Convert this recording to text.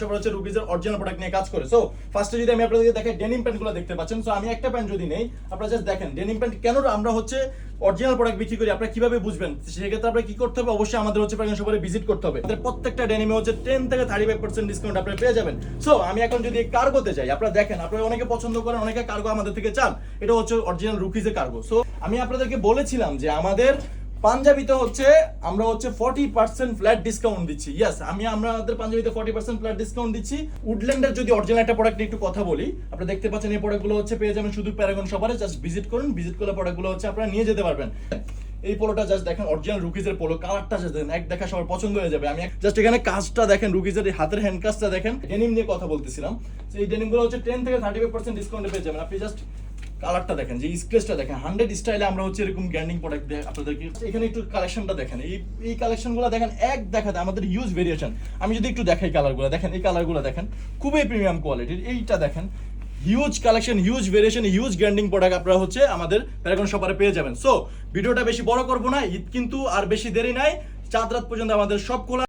Shopper হচ্ছে রুকিজের original product নিয়ে কাজ করে। সো ফার্স্টে যদি আমি আপনাদেরকে দেখাই ডেনিম প্যান্টগুলো দেখতে পাচ্ছেন। সো আমি একটা প্যান্ট যদি নেই, আপনারা জাস্ট দেখেন ডেনিম প্যান্ট কেন আমরা হচ্ছে অরিজিনাল প্রোডাক্ট বিক্রি করি, আপনারা কিভাবে বুঝবেন? সেক্ষেত্রে আপনারা কি করতে হবে, অবশ্যই আমাদের হচ্ছে প্যারাগন শপারে ভিজিট করতে হবে। আমাদের প্রত্যেকটা ডেনিমে হচ্ছে 10 থেকে 35% ডিসকাউন্ট আপনারা পেয়ে যাবেন। সো আমি এখন যদি কার্গোতে যাই, আপনারা দেখেন আপনারা অনেকে পছন্দ করেন, অনেকে কার্গো আমাদের থেকে চান, এটা হচ্ছে অরিজিনাল রুকিজের কার্গো। সো আমি আপনাদেরকে বলেছিলাম যে আমাদের পাঞ্জাবিতে হচ্ছে আমরা হচ্ছে 40% ফ্ল্যাট ডিসকাউন্ট দিচ্ছি। ইয়েস, আমাদের পাঞ্জাবিতে 40% ফ্ল্যাট ডিসকাউন্ট দিচ্ছি। উডল্যান্ডের যদি অরিজিনাল একটা প্রোডাক্ট নিয়ে একটু কথা বলি, আপনারা দেখতে পাচ্ছেন এই প্রোডাক্টগুলো হচ্ছে পেয়ে যাবেন শুধু প্যারাগন শপারে। জাস্ট ভিজিট করুন, ভিজিট করলে প্রোডাক্টগুলো হচ্ছে আপনারা নিয়ে যেতে পারবেন। এই পোলোটা জাস্ট দেখেন অরিজিনাল রুকিজের পোলো, কালারটা জাস্ট দেখেন, এক দেখা সবার পছন্দ হয়ে যাবে। আমি জাস্ট এখানে কাজটা দেখেন, রুকিজের হাতের হ্যান্ড কাজটা দেখেন। ডেনিম নিয়ে কথা বলতেছিলাম, এই ডেনিমগুলো হচ্ছে 10 থেকে 35% ডিসকাউন্টে পেয়ে যাবেন। আপনি জাস্ট কালারটা দেখেন, যে স্ক্রেচটা দেখেন, 100 স্টাইলে আমরা হচ্ছে এরকম গ্যান্ডিং প্রোডাক্ট দিয়ে আপনাদেরকে। এখানে একটু কালেকশনটা দেখেন, এই কালেকশনগুলো দেখেন, এক দেখাতে আমাদের হিউজ ভেরিয়েশন। আমি যদি একটু দেখাই কালারগুলো দেখেন, এই কালারগুলো দেখেন খুবই প্রিমিয়াম কোয়ালিটির। এইটা দেখেন, huge collection, huge variation, huge গ্যান্ডিং প্রোডাক্ট আপনারা হচ্ছে আমাদের প্যারাগন শপারে পেয়ে যাবেন। সো ভিডিওটা বেশি বড় করবো না, ঈদ কিন্তু আর বেশি দেরি নাই, চাঁদ রাত পর্যন্ত আমাদের সব খোলা।